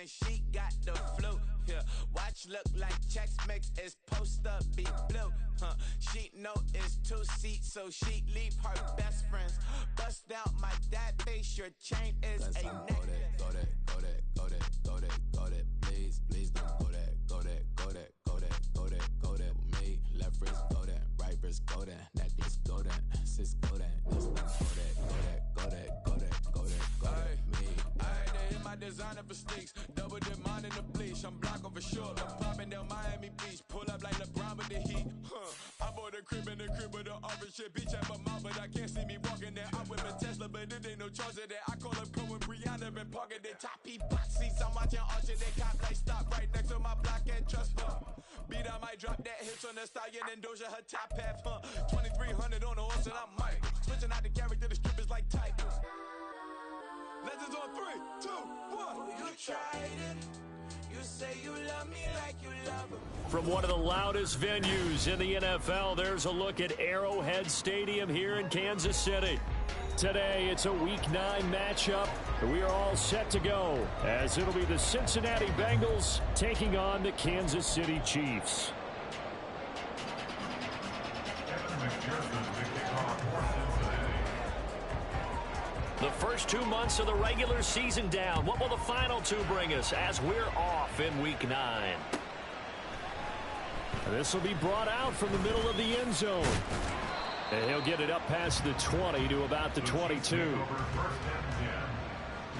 when she got the flu. Yeah, watch look like Chex Mix is post up be blue. She know it's 2 seats, so she leave her best friends. Bust out my dad face, your chain is that's a neck. Go that, go that, go that, go that, go that, go that. Please, please don't go that, go that, go that, go that, go that, go that with me. Left wrist go that, right wrist go that, necklace go that, sis go that, just go that, go that, go that, go that, go that, go that, me. Alright, they hit my designer for sneaks. Double dip mine in the bleach. I'm block over short. I'm popping down Miami Beach. Pull up like LeBron with the heat. I bought a crib in the crib with the office shit. Beach at my mouth, but I can't see me walking there. I'm with a Tesla, but it ain't no charge of that. I call up Cohen, Brianna, been parking the top P box seats. I'm watching Archer, they cop like stop right next to my block and trust fund. Beat, I might drop that hits on the stallion and Doja, her top half, 2300 on the horse and I'm Mike. Switching out the character, the strippers like Tigers. Legends on 3, 2, 1. Oh, you tried it. You say you love me like you love her. From one of the loudest venues in the NFL, there's a look at Arrowhead Stadium here in Kansas City. Today, it's a Week 9 matchup. We are all set to go, as it'll be the Cincinnati Bengals taking on the Kansas City Chiefs. The first 2 months of the regular season down. What will the final 2 bring us as we're off in Week 9? This will be brought out from the middle of the end zone. And he'll get it up past the 20 to about the 22. First and 10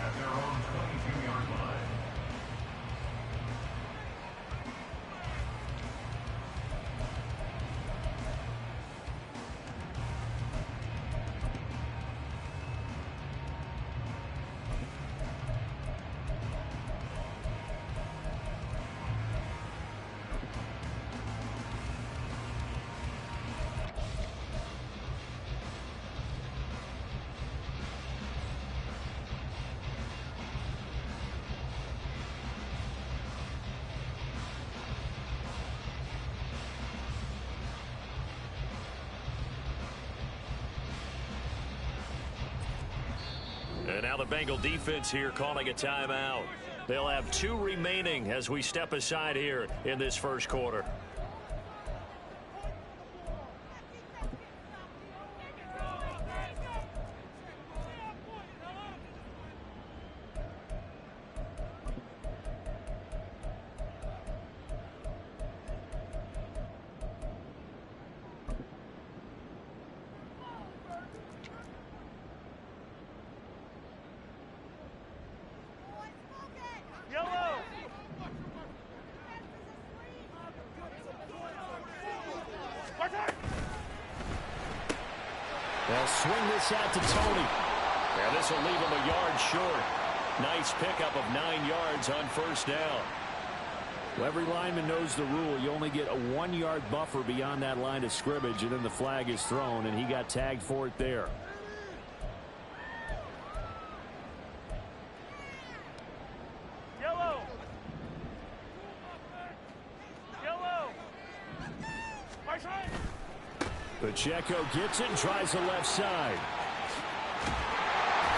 at their own 22-yard line. And now the Bengal defense here calling a timeout. They'll have 2 remaining as we step aside here in this first quarter. They'll swing this out to Tony. And this will leave him a yard short. Nice pickup of 9 yards on first down. Well, every lineman knows the rule. You only get a 1-yard buffer beyond that line of scrimmage, and then the flag is thrown, and he got tagged for it there. Yellow. Pacheco gets it and tries the left side.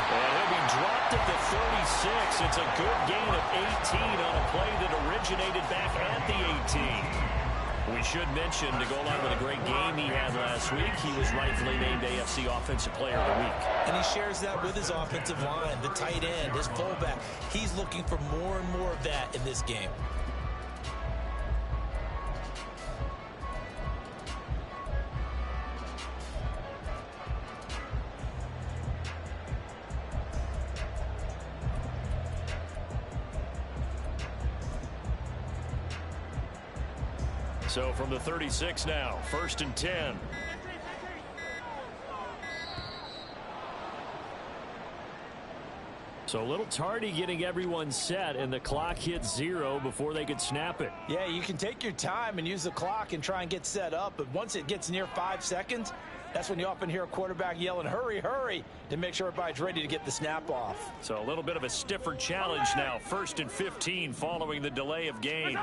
And he'll be dropped at the 36. It's a good gain of 18 on a play that originated back at the 18. We should mention, to go along with a great game he had last week, he was rightfully named AFC Offensive Player of the Week. And he shares that with his offensive line, the tight end, his fullback. He's looking for more and more of that in this game. So from the 36 now, 1st and 10. So a little tardy getting everyone set, and the clock hit 0 before they could snap it. Yeah, you can take your time and use the clock and try and get set up, but once it gets near 5 seconds, that's when you often hear a quarterback yelling, hurry, hurry, to make sure everybody's ready to get the snap off. So a little bit of a stiffer challenge now, 1st and 15 following the delay of game.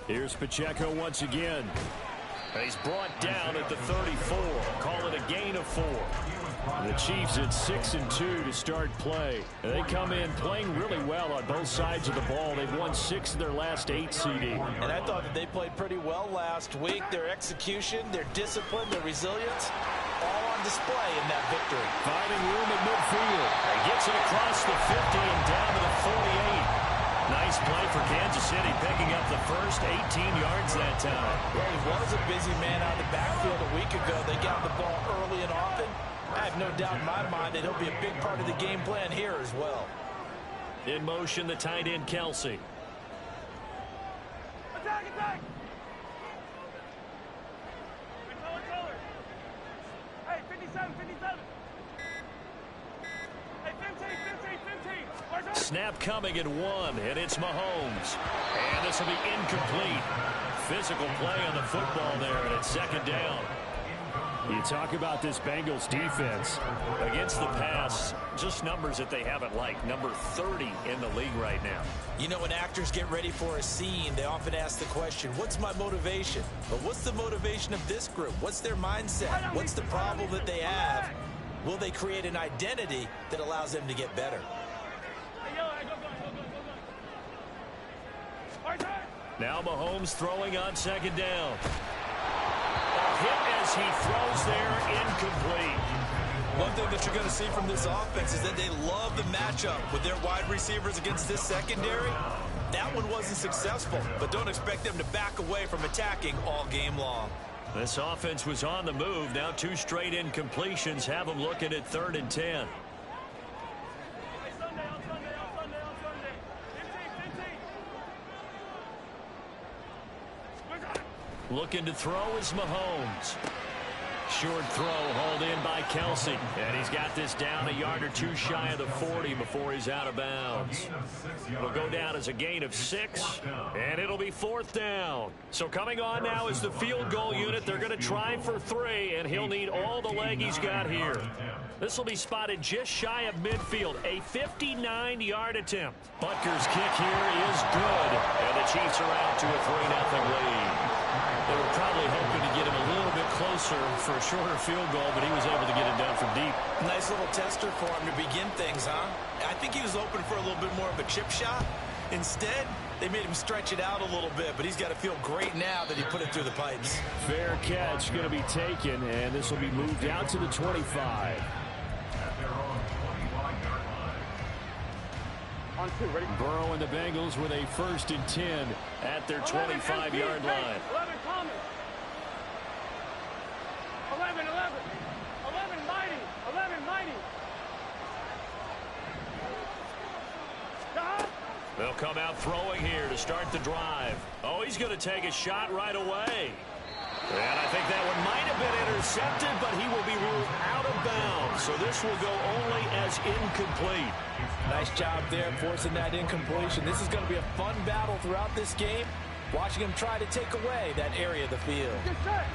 Here's Pacheco once again. He's brought down at the 34. Call it a gain of 4. The Chiefs at 6-2 to start play. They come in playing really well on both sides of the ball. They've won 6 of their last 8, CD. And I thought that they played pretty well last week. Their execution, their discipline, their resilience, all on display in that victory. Finding room at midfield. He gets it across the 50 and down to the 48. Nice play for Kansas City, picking up the first 18 yards that time. Well, he was a busy man out of the backfield a week ago. They got the ball early and often. I have no doubt in my mind that he'll be a big part of the game plan here as well. In motion, the tight end, Kelsey. Attack, attack! Hey, 57, 57. Hey, 15. Snap coming at 1, and it's Mahomes. And this will be incomplete. Physical play on the football there, and it's second down. You talk about this Bengals defense against the pass, just numbers that they haven't liked. Number 30 in the league right now. You know, when actors get ready for a scene, they often ask the question, what's my motivation? But what's the motivation of this group? What's their mindset? What's the problem that they have? Will they create an identity that allows them to get better? Now Mahomes throwing on second down. Hit as he throws there, incomplete. One thing that you're going to see from this offense is that they love the matchup with their wide receivers against this secondary. That one wasn't successful, but don't expect them to back away from attacking all game long. This offense was on the move. Now 2 straight incompletions have them looking at 3rd and 10. Looking to throw is Mahomes. Short throw hauled in by Kelsey. And he's got this down a yard or 2 shy of the 40 before he's out of bounds. It'll go down as a gain of 6. And it'll be 4th down. So coming on now is the field goal unit. They're going to try for 3. And he'll need all the leg he's got here. This will be spotted just shy of midfield. A 59-yard attempt. Butker's kick here is good. And the Chiefs are out to a 3-0 lead. They were probably hoping to get him a little bit closer for a shorter field goal, but he was able to get it down from deep. Nice little tester for him to begin things, huh? I think he was open for a little bit more of a chip shot. Instead, they made him stretch it out a little bit, but he's got to feel great now that he put it through the pipes. Fair catch going to be taken, and this will be moved out to the 25. On 2, ready? Burrow and the Bengals with a 1st and 10 at their 25-yard line. 11 common. 11 mighty. 11 mighty. They'll come out throwing here to start the drive. Oh, he's going to take a shot right away. And I think that one might have been intercepted, but he will be ruled out of bounds. So this will go only as incomplete. Nice job there forcing that incompletion. This is going to be a fun battle throughout this game. Watching him try to take away that area of the field.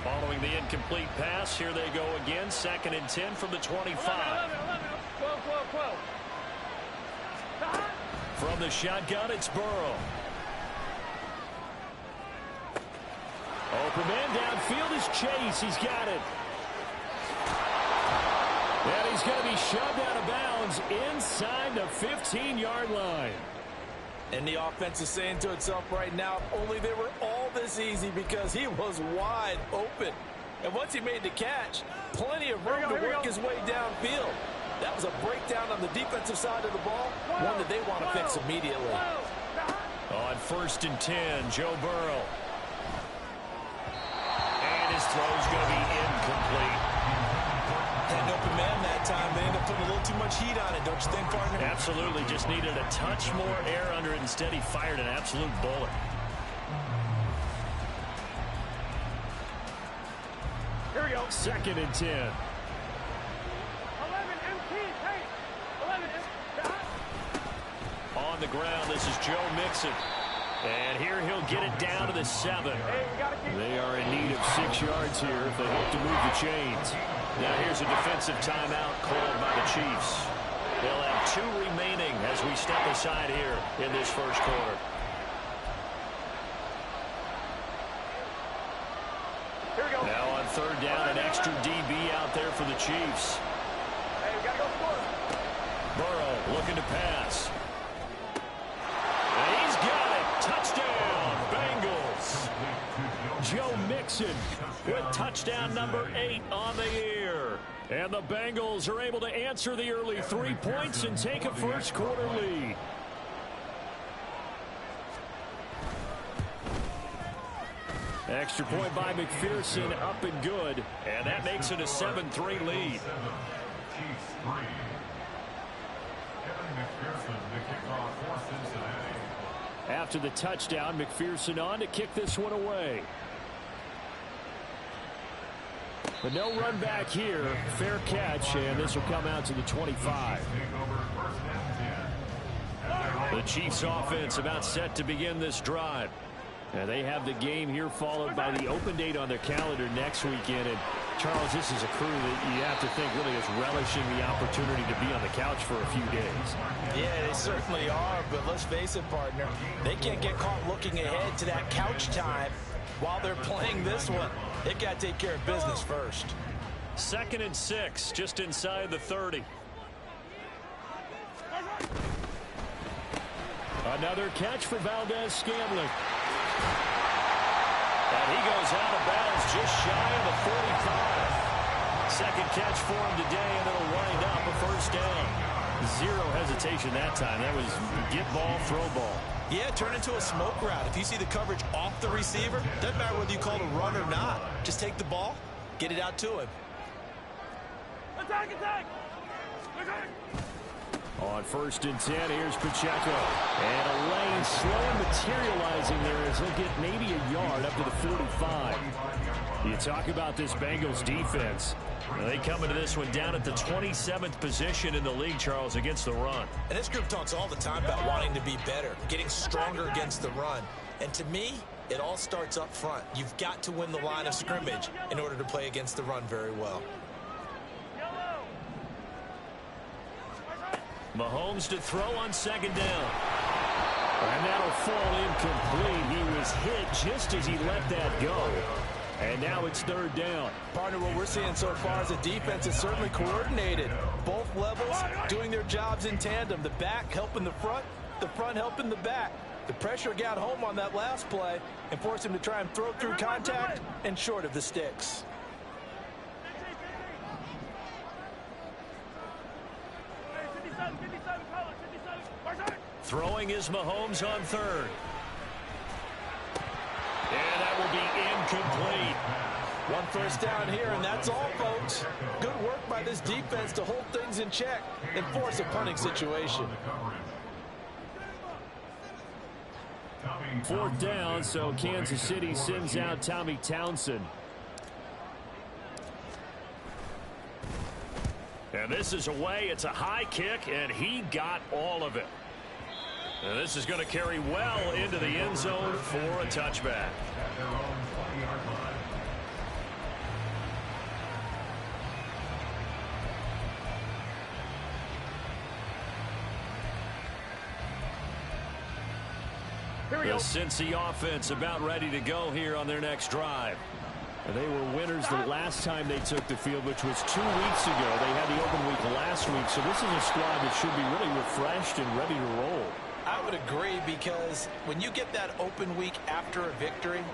Following the incomplete pass, here they go again. 2nd and 10 from the 25. 12. From the shotgun, it's Burrow. Open man downfield is Chase. He's got it. And he's going to be shoved out of bounds inside the 15-yard line. And the offense is saying to itself right now, if only they were all this easy, because he was wide open. And once he made the catch, plenty of room to work his way downfield. That was a breakdown on the defensive side of the ball, one that they want to fix immediately. On 1st and 10, Joe Burrow. And his throw's going to be incomplete. Had an open man that time. They ended up putting a little too much heat on it, don't you think, partner? Absolutely. Just needed a touch more air under it. Instead, he fired an absolute bullet. Here we go. 2nd and 10. 11 MT. Hey. 11 MT. On the ground, this is Joe Mixon. And here he'll get it down to the 7. They are in need of 6 yards here if they hope to move the chains. Now here's a defensive timeout called by the Chiefs. They'll have 2 remaining as we step aside here in this first quarter. Here we go. Now on 3rd down, an extra DB out there for the Chiefs. Burrow looking to pass. And he's got it. Touchdown, Bengals. Joe Mixon with touchdown number 8 on the year. And the Bengals are able to answer the early 3 points and take a first-quarter lead. Extra point by McPherson, up and good. And that makes it a 7-3 lead. After the touchdown, McPherson on to kick this one away. But no run back here. Fair catch, and this will come out to the 25. The Chiefs offense about set to begin this drive. And they have the game here followed by the open date on their calendar next weekend. And Charles, this is a crew that you have to think really is relishing the opportunity to be on the couch for a few days. Yeah, they certainly are, but let's face it, partner. They can't get caught looking ahead to that couch time while they're playing this one. They've got to take care of business first. 2nd and 6, just inside the 30. Another catch for Valdez-Scantling. And he goes out of bounds just shy of the 45. Second catch for him today, and it'll wind up a first down. Zero hesitation that time. That was get ball, throw ball. Yeah, turn into a smoke route. If you see the coverage off the receiver, doesn't matter whether you call it a run or not. Just take the ball, get it out to him. Attack, attack! Attack! On 1st and 10, here's Pacheco. And a lane slow materializing there as he'll get maybe a yard up to the 45. You talk about this Bengals defense. They come into this one down at the 27th position in the league, Charles, against the run. And this group talks all the time about wanting to be better, getting stronger against the run. And to me, it all starts up front. You've got to win the line of scrimmage in order to play against the run very well. Mahomes to throw on 2nd down. And that'll fall incomplete. He was hit just as he let that go. And now it's 3rd down. Partner, what we're seeing so far is the defense is certainly coordinated. Both levels doing their jobs in tandem. The back helping the front helping the back. The pressure got home on that last play and forced him to try and throw through contact and short of the sticks. Throwing is Mahomes on 3rd. And that will be incomplete. 1 first down here, and that's all, folks. Good work by this defense to hold things in check and force a punting situation. 4th down, so Kansas City sends out Tommy Townsend. And this is away. It's a high kick, and he got all of it. And this is going to carry well into the end zone for a touchback. The Cincy offense about ready to go here on their next drive. They were winners the last time they took the field, which was 2 weeks ago. They had the open week last week, so this is a squad that should be really refreshed and ready to roll. I would agree, because when you get that open week after a victory,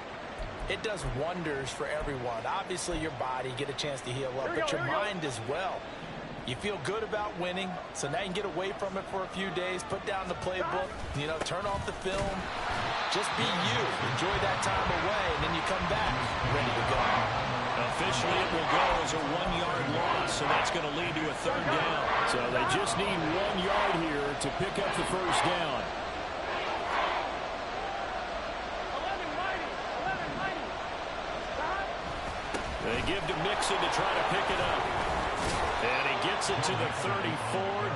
it does wonders for everyone. Obviously, your body, get a chance to heal up, but your mind as well. You feel good about winning, so now you can get away from it for a few days, put down the playbook, turn off the film. Just be you. Enjoy that time away, and then you come back ready to go. Officially, it will go as a 1-yard loss, so that's going to lead to a 3rd down. So they just need 1 yard here to pick up the first down. 11 mighty. They give to Mixon to try to pick it up. And he gets it to the 34.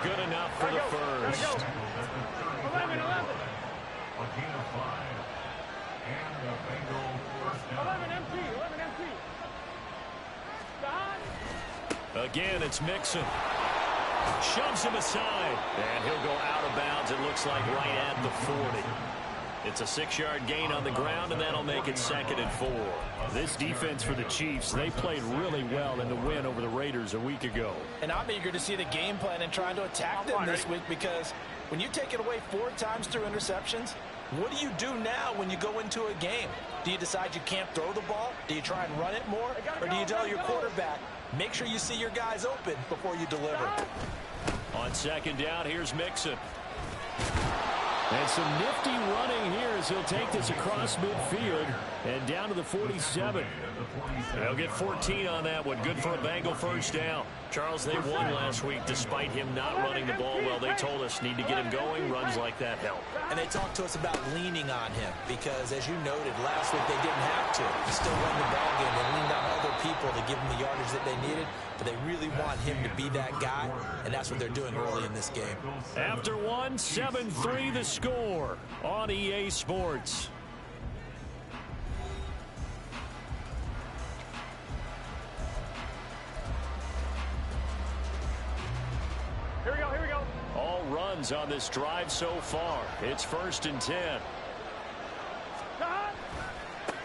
Good enough for the first. 11. 11 empty. Again, it's Mixon. Shoves him aside. And he'll go out of bounds, it looks like, right at the 40. It's a 6-yard gain on the ground, and that'll make it 2nd and 4. This defense for the Chiefs, they played really well in the win over the Raiders a week ago. And I'm eager to see the game plan and trying to attack them this week, because when you take it away 4 times through interceptions, what do you do now when you go into a game? Do you decide you can't throw the ball? Do you try and run it more? Or do you tell your quarterback, make sure you see your guys open before you deliver? On 2nd down, here's Mixon. And some nifty running here as he'll take this across midfield and down to the 47. They'll get 14 on that one. Good for a Bengal first down. Charles, they won last week despite him not running the ball well. They told us need to get him going. Runs like that help. And they talked to us about leaning on him because, as you noted, last week they didn't have to. They still won the ball game. They leaned on other people to give them the yardage that they needed. But they really want him to be that guy, and that's what they're doing early in this game. After one, 7-3 the score on EA Sports. Here we go, here we go. All runs on this drive so far. It's 1st and 10.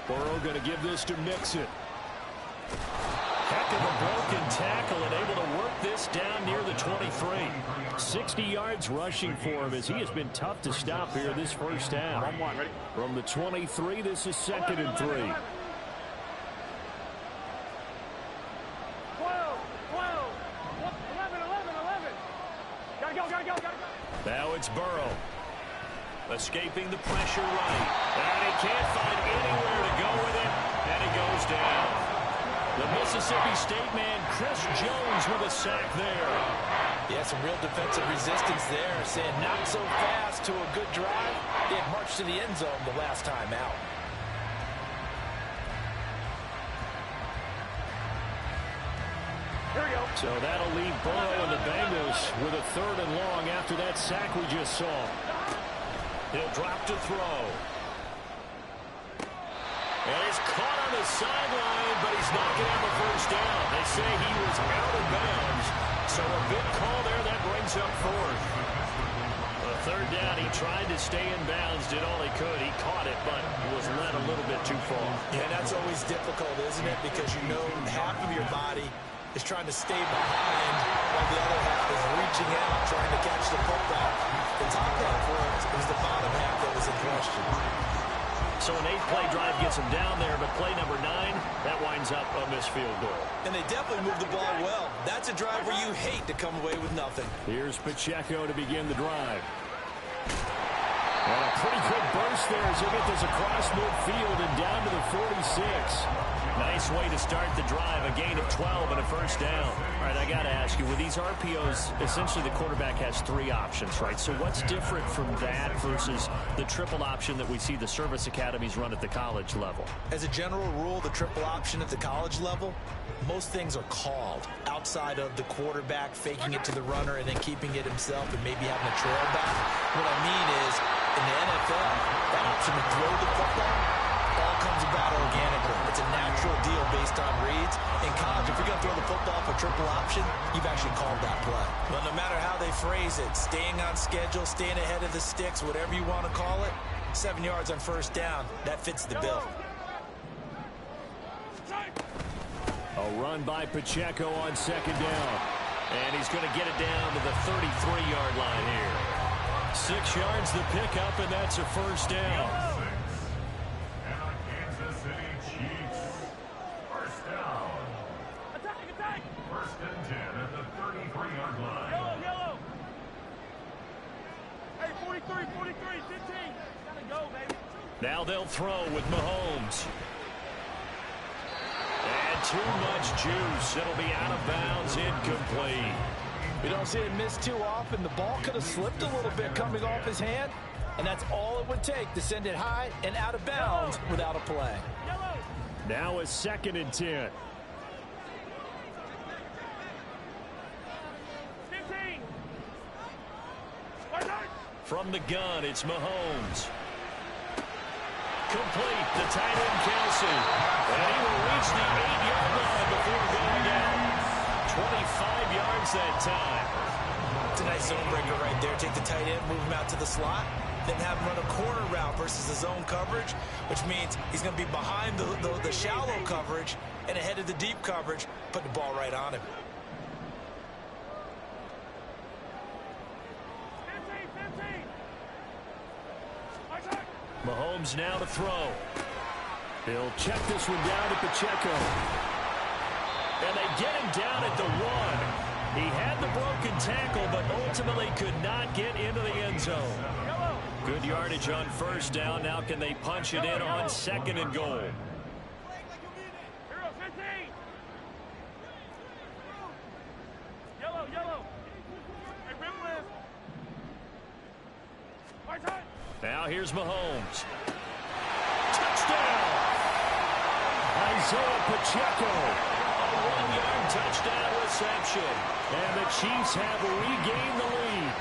Burrow going to give this to Mixon. Heck of a broken tackle and able to work this down near the 23. 60 yards rushing for him as he has been tough to stop here this first half. Ready? From the 23, this is 2nd and 3. 12, 12, 11. Gotta go. Now it's Burrow. Escaping the pressure right. And he can't find anywhere to go with it. And he goes down. The Mississippi State man, Chris Jones, with a sack there. Yeah, some real defensive resistance there. Saying not so fast to a good drive. He had marched to the end zone the last time out. Here we go. So that'll leave Burrow and the Bengals with a 3rd and long after that sack we just saw. He'll drop to throw. And he's caught on the sideline, but he's not going to have a first down. They say he was out of bounds. So a big call there, that brings up 4th. A 3rd down, he tried to stay in bounds, did all he could. He caught it, but was led a little bit too far. Yeah, that's always difficult, isn't it? Because you know half of your body is trying to stay behind while the other half is reaching out, trying to catch the football. The top half worked. It was the bottom half that was in question. So an 8-play drive gets him down there, but play number 9, that winds up a missed field goal. And they definitely moved the ball well. That's a drive where you hate to come away with nothing. Here's Pacheco to begin the drive. And a pretty quick burst there as he'll get this across midfield and down to the 46. Nice way to start the drive, a gain of 12 and a first down. All right, I got to ask you, with these RPOs, essentially the quarterback has 3 options, right? So what's different from that versus the triple option that we see the service academies run at the college level? As a general rule, the triple option at the college level, most things are called outside of the quarterback faking it to the runner and then keeping it himself and maybe having a trail back. What I mean is, in the NFL, that option to throw the football all comes about organically. It's a natural deal based on reads. In college, if you're going to throw the football for triple option, you've actually called that play. But no matter how they phrase it, staying on schedule, staying ahead of the sticks, whatever you want to call it, 7 yards on first down, that fits the bill. A run by Pacheco on 2nd down. And he's going to get it down to the 33-yard line here. 6 yards the pickup, and that's a first down. And the Kansas City Chiefs. First down. Attack! 1st and 10 at the 33-yard line. Yellow! Hey, 43, 15. Gotta go, baby. Now they'll throw with Mahomes. And too much juice. It'll be out of bounds, incomplete. We don't see it miss too often. The ball could have slipped a little bit coming off his hand, and that's all it would take to send it high and out of bounds without a play. Now a 2nd and 10. 15. From the gun, it's Mahomes. Complete, the tight end Kelsey. And he will reach the 8-yard line before going down. 25 yards that time. It's a nice zone breaker right there. Take the tight end, move him out to the slot. than have him run a corner route versus his zone coverage, which means he's going to be behind the shallow coverage and ahead of the deep coverage, put the ball right on him. 15. Mahomes now to throw. He'll check this one down to Pacheco. And they get him down at the 1. He had the broken tackle, but ultimately could not get into the end zone. Good yardage on first down. Now can they punch it in on 2nd and goal? Now here's Mahomes. Touchdown! Isaiah Pacheco. A 1-yard touchdown reception. And the Chiefs have regained the lead.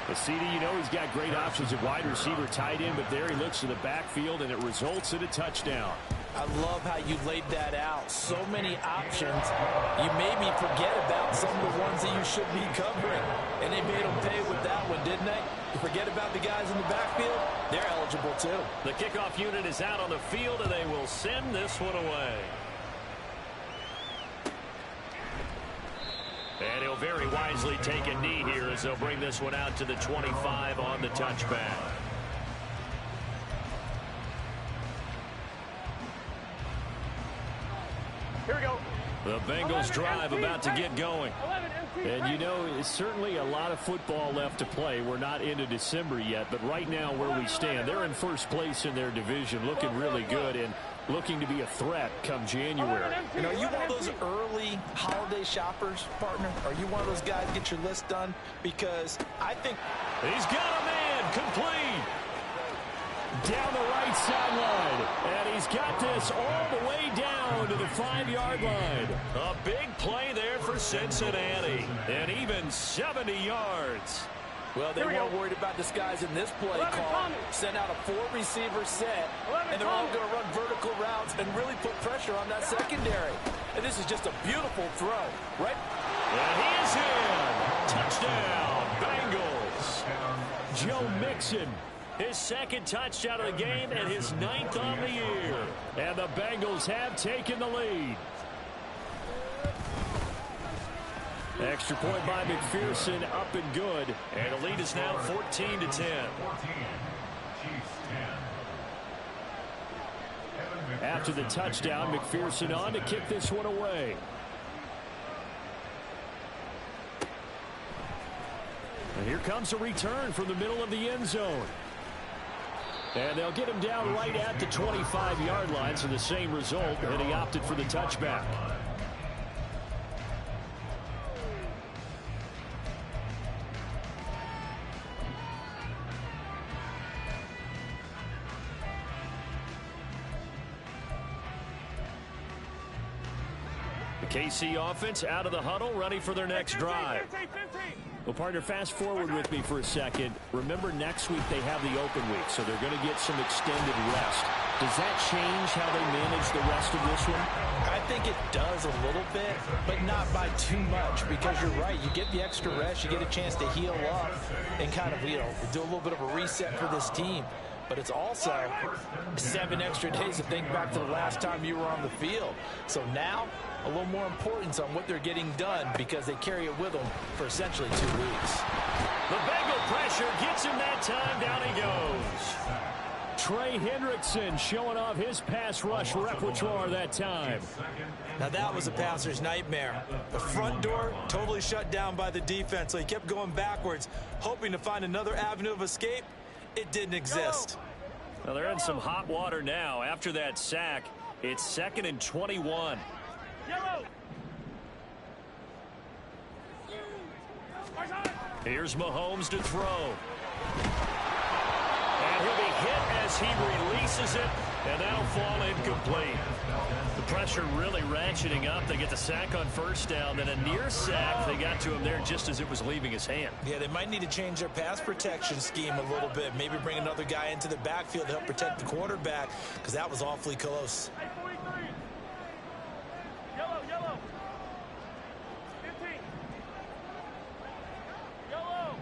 The CD, you know he's got great options at wide receiver, tight end, but there he looks to the backfield, and it results in a touchdown. I love how you laid that out. So many options. You made me forget about some of the ones that you should be covering. And they made them pay with that one, didn't they? You forget about the guys in the backfield? They're eligible too. The kickoff unit is out on the field, and they will send this one away. And he'll very wisely take a knee here as they'll bring this one out to the 25 on the touchback. Here we go. The Bengals drive about to get going. And you know, it's certainly a lot of football left to play. We're not into December yet, but right now where we stand, they're in first place in their division, looking really good and looking to be a threat come January. You know, are you one of those early holiday shoppers, partner? Are you one of those guys get your list done? Because I think he's got a man complete down the right sideline, and he's got this all the way down to the 5-yard line. A big play there for Cincinnati, and even 70 yards. Well, they weren't worried about disguise in this play call. Sent out a 4-receiver set, and they're all going to run vertical routes and really put pressure on that secondary. And this is just a beautiful throw, right? And he is in. Touchdown, Bengals. Joe Mixon, his 2nd touchdown of the game and his 9th on the year. And the Bengals have taken the lead. Extra point by McPherson, up and good. And the lead is now 14-10. After the touchdown, McPherson on to kick this one away. And here comes a return from the middle of the end zone. And they'll get him down right at the 25-yard line, so the same result, and he opted for the touchback. The KC offense out of the huddle, ready for their next drive. 15. Well, partner, fast forward with me for a second. Remember, next week they have the open week, so they're going to get some extended rest. Does that change how they manage the rest of this one? I think it does a little bit, but not by too much, because you're right. You get the extra rest, you get a chance to heal up and kind of, you know, do a little bit of a reset for this team. But it's also 7 extra days to think back to the last time you were on the field. So now, a little more importance on what they're getting done because they carry it with them for essentially 2 weeks. The Bengal pressure gets him that time. Down he goes. Trey Hendrickson showing off his pass rush repertoire that time. Now that was a passer's nightmare. The front door totally shut down by the defense, so he kept going backwards, hoping to find another avenue of escape. It didn't exist. Well, they're in some hot water now. After that sack, it's 2nd and 21. Here's Mahomes to throw. And he'll be hit as he releases it, and that'll fall incomplete. The pressure really ratcheting up. They get the sack on first down, then a near sack. They got to him there just as it was leaving his hand. Yeah, they might need to change their pass protection scheme a little bit. Maybe bring another guy into the backfield to help protect the quarterback, because that was awfully close. Yellow. 15. Yellow.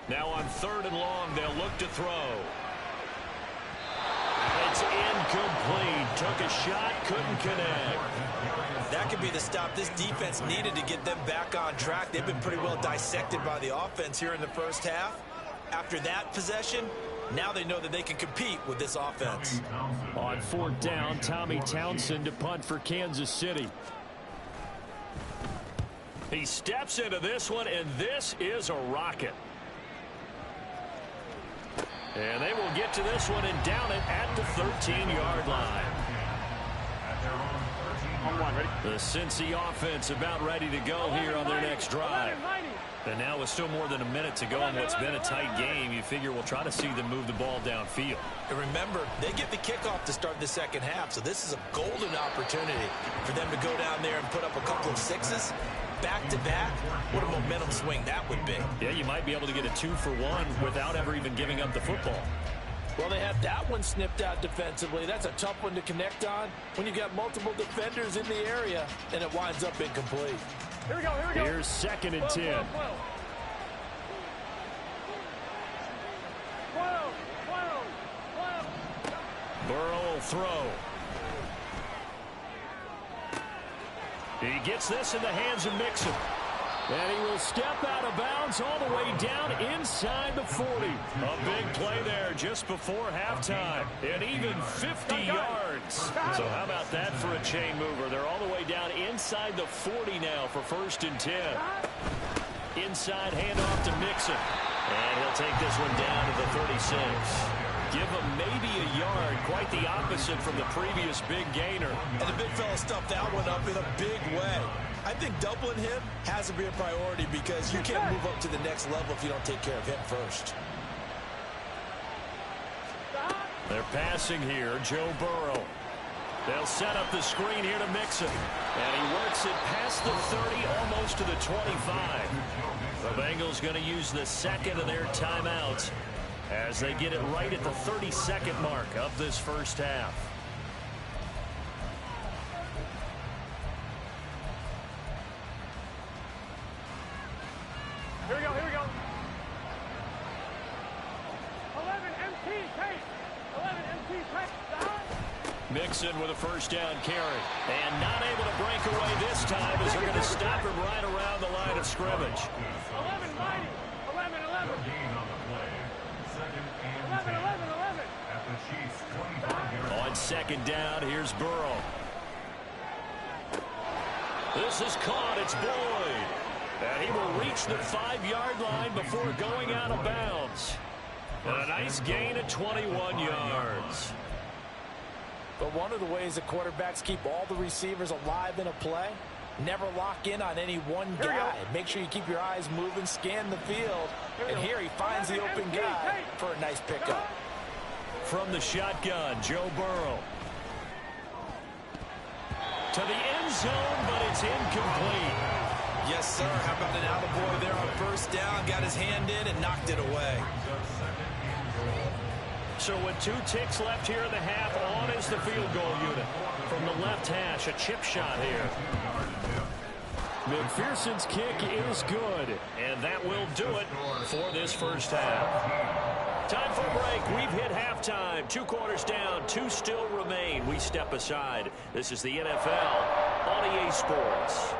Now on 3rd and long, they'll look to throw. It's incomplete. Took a shot, couldn't connect. That could be the stop this defense needed to get them back on track. They've been pretty well dissected by the offense here in the first half. After that possession, now they know that they can compete with this offense. On 4th down, Tommy Townsend to punt for Kansas City. He steps into this one, and this is a rocket. And they will get to this one and down it at the 13-yard line. The Cincy offense about ready to go here on their next drive. And now with still more than a minute to go in what's been a tight game, you figure we'll try to see them move the ball downfield. And remember, they get the kickoff to start the second half, so this is a golden opportunity for them to go down there and put up a couple of sixes. Back-to-back, what a momentum swing that would be. Yeah, you might be able to get a 2-for-1 without ever even giving up the football. Well, they have that one snipped out defensively. That's a tough one to connect on when you got multiple defenders in the area, and it winds up incomplete. Here we go, here we go. Here's 2nd and 10. 12. Burrow will throw. He gets this in the hands of Mixon. And he will step out of bounds all the way down inside the 40. A big play there just before halftime. And even 50 yards. So how about that for a chain mover? They're all the way down inside the 40 now for 1st and 10. Inside handoff to Mixon. And he'll take this one down to the 36. Give him maybe a yard. Quite the opposite from the previous big gainer. And the big fella stuffed that one up in a big way. I think doubling him has to be a priority because you can't move up to the next level if you don't take care of him first. They're passing here. Joe Burrow. They'll set up the screen here to Mixon. And he works it past the 30, almost to the 25. The Bengals going to use the second of their timeouts as they get it right at the 32nd mark of this first half. Here we go, here we go. 11 MT tape. 11 MT tape. Mixon with a 1st down carry. And not able to break away this time as they're going to stop him right around the line of scrimmage. 11 mighty. 11. 11. 11. At the Chiefs' 25-yard On 2nd down, here's Burrow. This is caught. It's Boyd. And he will reach the 5-yard line before going out of bounds. And a nice gain of 21 yards. But one of the ways that quarterbacks keep all the receivers alive in a play, never lock in on any one guy. Make sure you keep your eyes moving, scan the field. And here he finds the open guy for a nice pickup. From the shotgun, Joe Burrow. To the end zone, but it's incomplete. Yes, sir. How about an attaboy there on 1st down? Got his hand in and knocked it away. So with 2 ticks left here in the half, on is the field goal unit. From the left hash, a chip shot here. McPherson's kick is good, and that will do it for this first half. Time for a break. We've hit halftime. 2 quarters down, 2 still remain. We step aside. This is the NFL on EA Sports.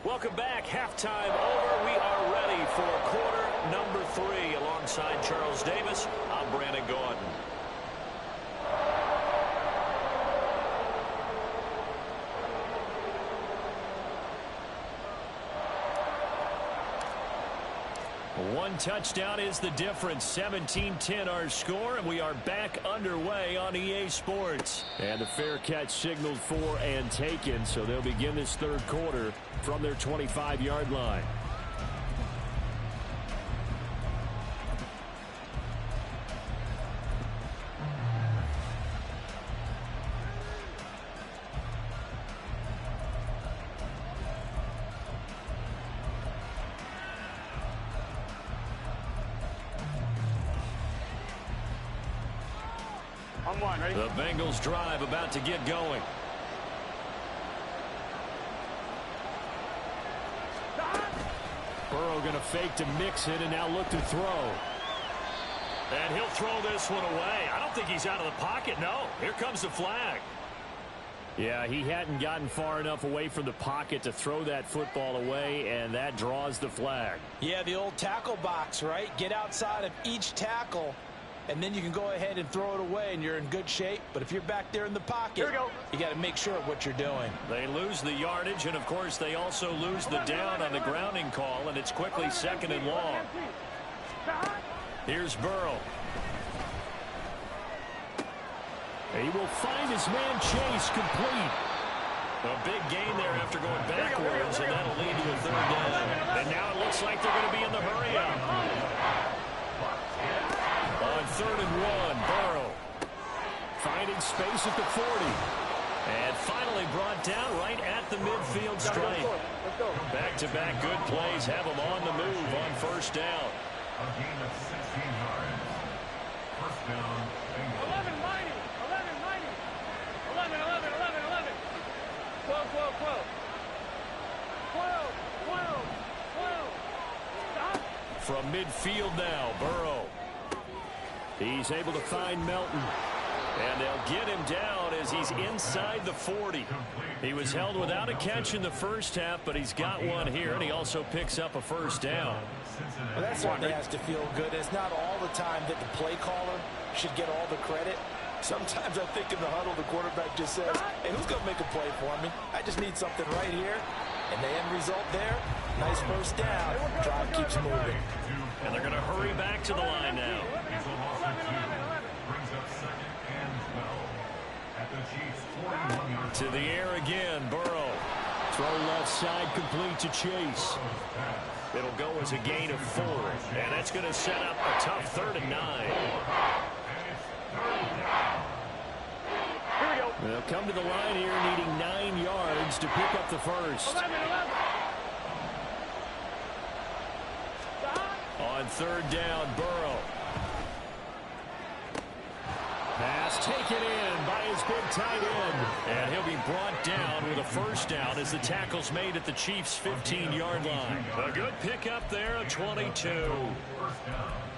Welcome back. Halftime over. We are ready for quarter number 3. Alongside Charles Davis, I'm Brandon Gordon. One touchdown is the difference. 17-10 our score, and we are back underway on EA Sports. And the fair catch signaled for and taken, so they'll begin this 3rd quarter from their 25-yard line. On one, ready? The Bengals drive about to get going. Burrow going to fake to mix it and now look to throw. And he'll throw this one away. I don't think he's out of the pocket, no. Here comes the flag. Yeah, he hadn't gotten far enough away from the pocket to throw that football away, and that draws the flag. Yeah, the old tackle box, right? Get outside of each tackle, and then you can go ahead and throw it away, and you're in good shape. But if you're back there in the pocket, you got to make sure of what you're doing. They lose the yardage, and, of course, they also lose the down on the grounding call, and it's quickly 2nd and long. Here's Burrow. He will find his man Chase complete. A big gain there after going backwards, and that'll lead to a 3rd down. And now it looks like they're going to be in the hurry-up. On 3rd and 1, Burrow finding space at the 40. And finally brought down right at the midfield stripe. Back-to-back good plays have him on the move on 1st down. A gain of 16 yards. 1st down, Bengals. 11, mighty. 11, mighty. 11, 11, 11, 11. 12, 12, 12. 12, 12, 12. Stop. From midfield now, Burrow. He's able to find Melton. And they'll get him down as he's inside the 40. He was held without a catch in the 1st half, but he's got one here, and he also picks up a 1st down. Well, that certainly has to feel good. It's not all the time that the play caller should get all the credit. Sometimes I think in the huddle, the quarterback just says, hey, who's going to make a play for me? I just need something right here. And the end result there, nice 1st down. Drive keeps moving. And they're going to hurry back to the line now. Brings up 2nd and 12 at the Chiefs' 41-yard. To the air again, Burrow. Throw left side complete to Chase. It'll go as a gain of 4. And that's going to set up a tough 3rd and 9. Here we go. They'll come to the line here needing 9 yards to pick up the 1st. 11, 11. On 3rd down, Burrow. Pass taken in by his big tight end. And he'll be brought down with a 1st down as the tackle's made at the Chiefs' 15-yard line. A good pickup there, a 22.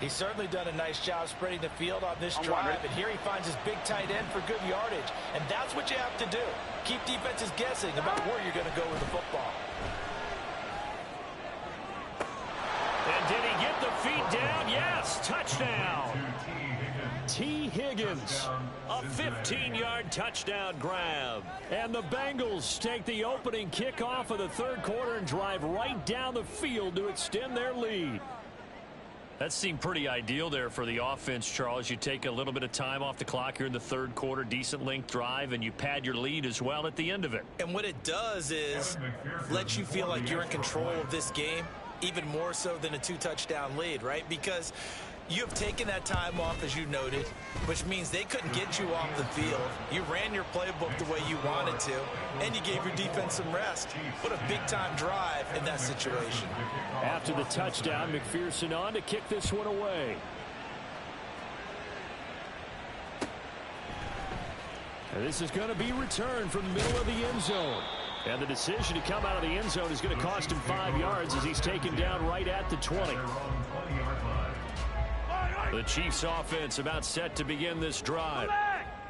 He's certainly done a nice job spreading the field on this drive. And here he finds his big tight end for good yardage. And that's what you have to do. Keep defenses guessing about where you're going to go with the football. And did he get the feet down? Yes, touchdown. T. Higgins, a 15-yard touchdown grab. And the Bengals take the opening kickoff of the 3rd quarter and drive right down the field to extend their lead. That seemed pretty ideal there for the offense, Charles. You take a little bit of time off the clock here in the 3rd quarter, decent length drive, and you pad your lead as well at the end of it. And what it does is let you feel like you're in control of this game, even more so than a 2-touchdown lead, right? Because you have taken that time off, as you noted, which means they couldn't get you off the field. You ran your playbook the way you wanted to, and you gave your defense some rest. What a big-time drive in that situation. After the touchdown, McPherson on to kick this one away. And this is going to be returned from the middle of the end zone. And the decision to come out of the end zone is going to cost him 5 yards as he's taken down right at the 20. The Chiefs offense about set to begin this drive.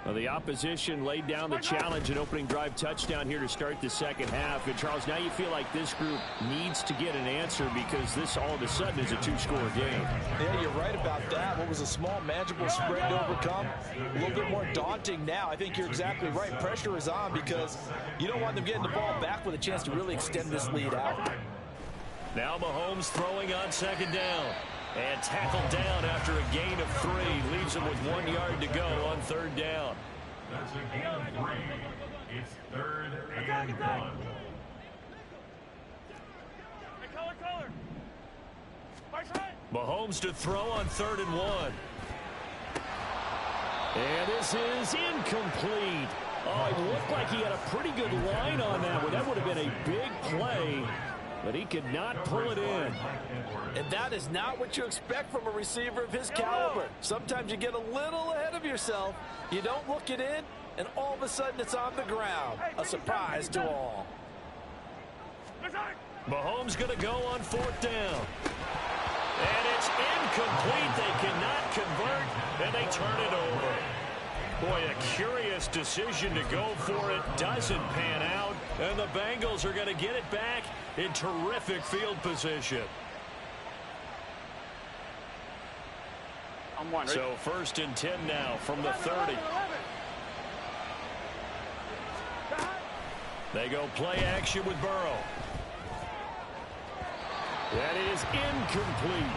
Well, the opposition laid down the challenge and opening drive touchdown here to start the 2nd half. And, Charles, now you feel like this group needs to get an answer because this all of a sudden is a 2-score game. Yeah, you're right about that. What was a small, manageable spread to overcome, a little bit more daunting now. I think you're exactly right. Pressure is on because you don't want them getting the ball back with a chance to really extend this lead out. Now Mahomes throwing on 2nd down. And tackled down after a gain of 3. Leaves him with 1 yard to go on 3rd down. That's a gain of 3. It's 3rd and 1. Color. Mahomes to throw on 3rd and 1. And this is incomplete. Oh, it looked like he had a pretty good line on that one. That would have been a big play. but he could not pull it in. And that is not what you expect from a receiver of his caliber. Sometimes you get a little ahead of yourself. You don't look it in, and all of a sudden it's on the ground. A surprise to all. Mahomes going to go on 4th down. And it's incomplete. They cannot convert, and they turn it over. Boy, a curious decision to go for it. Doesn't pan out, and the Bengals are going to get it back in terrific field position. So 1st and 10 now from the 30. They go play action with Burrow. That is incomplete.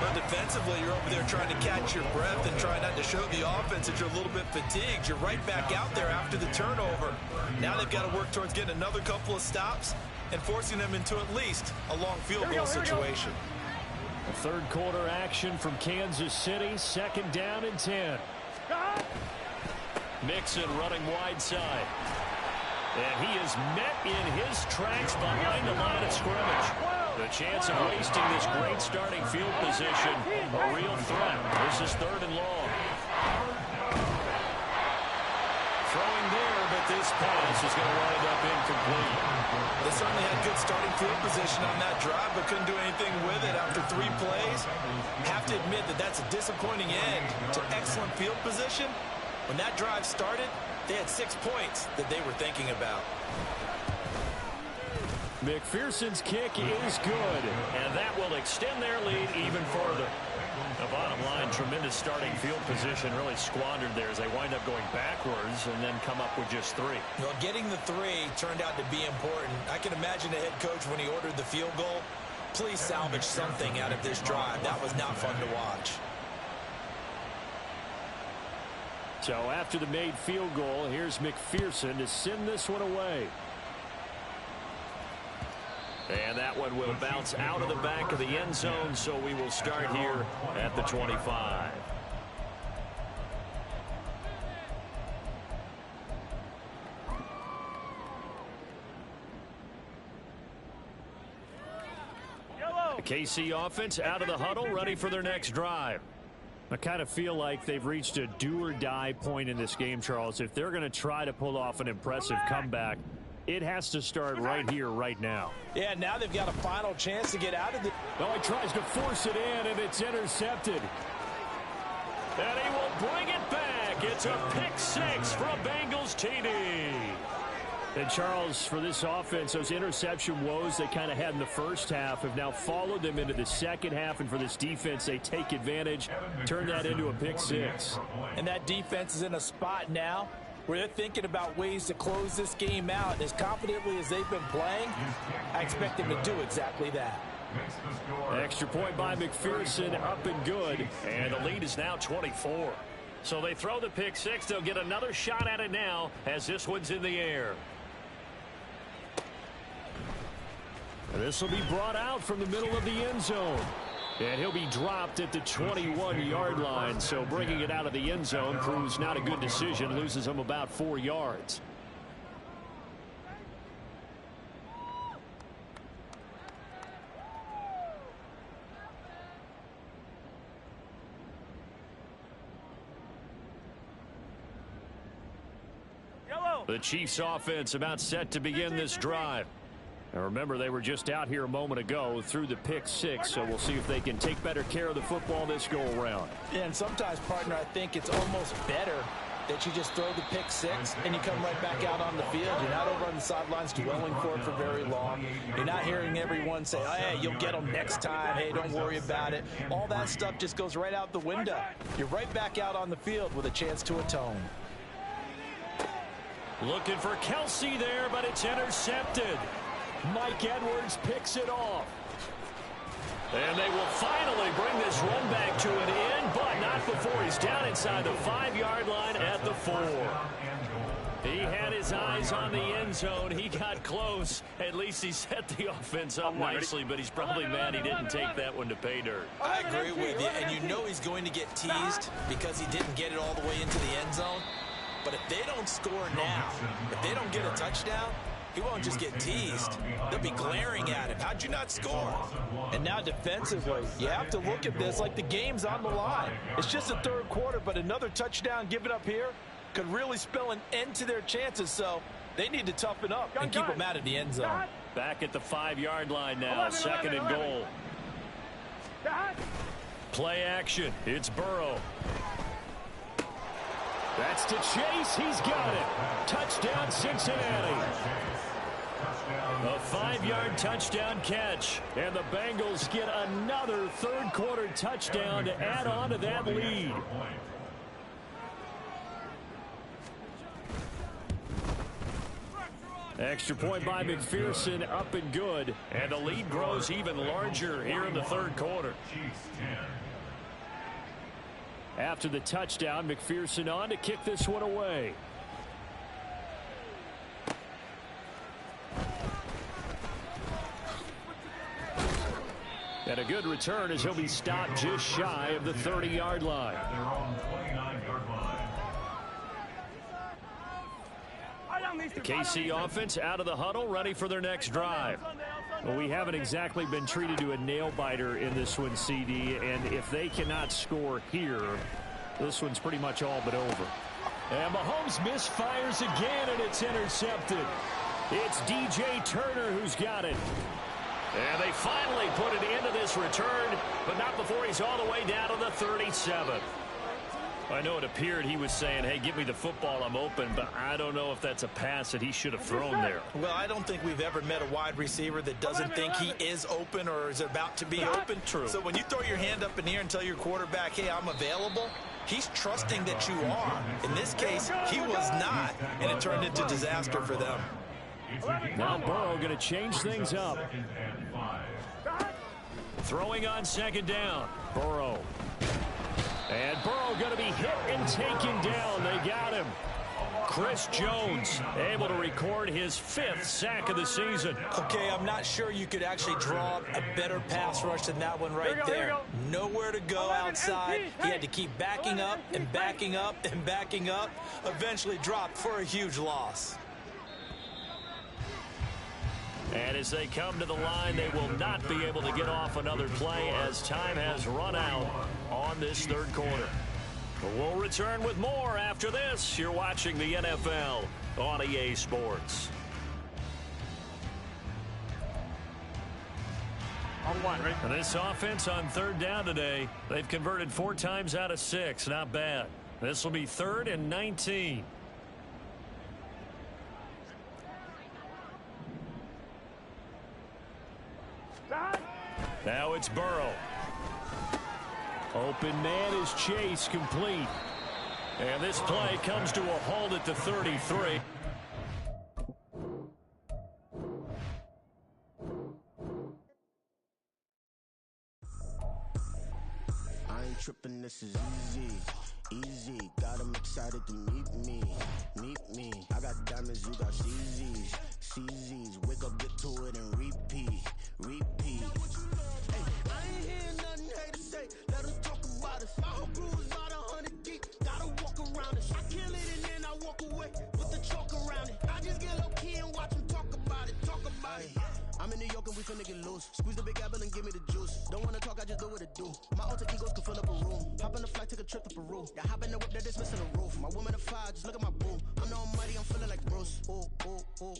But defensively, you're over there trying to catch your breath and try not to show the offense that you're a little bit fatigued. You're right back out there after the turnover. Now they've got to work towards getting another couple of stops and forcing them into at least a long field goal situation. A 3rd quarter action from Kansas City. 2nd down and 10. Mixon running wide side. And he is met in his tracks behind the line of scrimmage. The chance of wasting this great starting field position, a real threat. This is 3rd and long. Throwing there, but this pass is going to wind up incomplete. They certainly had good starting field position on that drive, but couldn't do anything with it after 3 plays. Have to admit that that's a disappointing end to excellent field position. When that drive started, they had 6 points that they were thinking about. McPherson's kick is good, and that will extend their lead even further. The bottom line, tremendous starting field position, really squandered there as they wind up going backwards and then come up with just 3. Well, getting the 3 turned out to be important. I can imagine the head coach when he ordered the field goal, please salvage something out of this drive. That was not fun to watch. So after the made field goal, here's McPherson to send this one away. And that one will bounce out of the back of the end zone, so we will start here at the 25. The KC offense out of the huddle, ready for their next drive. I kind of feel like they've reached a do-or-die point in this game, Charles. If they're going to try to pull off an impressive comeback, it has to start right here, right now. Yeah, now they've got a final chance to get out of the... Oh, he tries to force it in, and it's intercepted. And he will bring it back. It's a pick-6 from Bengals TD. And, Charles, for this offense, those interception woes they kind of had in the first half have now followed them into the second half. And for this defense, they take advantage, turn that into a pick-6. And that defense is in a spot now where they're thinking about ways to close this game out. As confidently as they've been playing, I expect them to do exactly that. Extra point by McPherson, up and good. And the lead is now 24. So they throw the pick-6. They'll get another shot at it now as this one's in the air. And this will be brought out from the middle of the end zone. And he'll be dropped at the 21-yard line. So bringing it out of the end zone proves not a good decision. Loses him about 4 yards. The Chiefs offense about set to begin this drive. And remember, they were just out here a moment ago through the pick-6, so we'll see if they can take better care of the football this go-around. Yeah, and sometimes, partner, I think it's almost better that you just throw the pick-6 and you come right back out on the field. You're not over on the sidelines dwelling for it for very long. You're not hearing everyone say, oh, hey, you'll get them next time. Hey, don't worry about it. All that stuff just goes right out the window. You're right back out on the field with a chance to atone. Looking for Kelsey there, but it's intercepted. Mike Edwards picks it off. And they will finally bring this run back to an end, but not before he's down inside the 5-yard line at the 4. He had his eyes on the end zone. He got close. At least he set the offense up nicely, but he's probably mad he didn't take that one to pay dirt. I agree with you, and you know he's going to get teased because he didn't get it all the way into the end zone. But if they don't score now, if they don't get a touchdown, he won't just get teased. They'll be glaring at him. How'd you not score? And now defensively, you have to look at this like the game's on the line. It's just the third quarter, but another touchdown given up here could really spell an end to their chances, so they need to toughen up and keep them out of the end zone. Back at the 5-yard line now, 2nd and goal. Play action. It's Burrow. That's to Chase. He's got it. Touchdown, Cincinnati. A 5-yard touchdown catch. And the Bengals get another third-quarter touchdown to add on to that lead. Extra point by McPherson, up and good. And the lead grows even larger here in the third quarter. After the touchdown, McPherson on to kick this one away. And a good return as he'll be stopped just shy of the 30-yard line. The KC offense out of the huddle, ready for their next drive. Well, we haven't exactly been treated to a nail-biter in this one, CD, and if they cannot score here, this one's pretty much all but over. And Mahomes misfires again, and it's intercepted. It's DJ Turner who's got it. And they finally put it into this return, but not before he's all the way down to the 37. I know it appeared he was saying, hey, give me the football, I'm open, but I don't know if that's a pass that he should have thrown there. Well, I don't think we've ever met a wide receiver that doesn't think he is open or is about to be open. True. So when you throw your hand up in the air and tell your quarterback, hey, I'm available, he's trusting that you are. In this case, he was not, and it turned into disaster for them. Now Burrow going to change things up. Throwing on 2nd down. Burrow. And Burrow going to be hit and taken down. They got him. Chris Jones able to record his 5th sack of the season. Okay, I'm not sure you could actually draw a better pass rush than that one right there. Nowhere to go outside. He had to keep backing up and backing up and backing up. Eventually dropped for a huge loss. And as they come to the line, they will not be able to get off another play as time has run out on this third quarter. But we'll return with more after this. You're watching the NFL on EA Sports. And this offense on 3rd down today, they've converted 4 times out of 6. Not bad. This will be 3rd and 19. Now it's Burrow. Open man is Chase, complete. And this play comes to a halt at the 33. I ain't tripping, this is easy. Easy, got them excited to meet me. Meet me. I got diamonds, you got CZs. CZs, wake up, get to it, and repeat. Repeat. Hey, I ain't hearing nothing haters say. Let them talk about us. My whole crew is about 100 deep. Gotta walk around us. I kill it and then I walk away with the chalk around it. I just get low key and watch them talk about it. Talk about it. I'm in New York and we finna get loose. Squeeze the big apple and give me the juice. Don't wanna talk, I just do what it do. My alter egos can fill up a room. Hop on the flight, take a trip to Peru. Yeah, hop in the whip that is missing the roof. My woman a fire, just look at my boo. I'm the almighty, I'm feeling like Bruce. Ooh, ooh, ooh.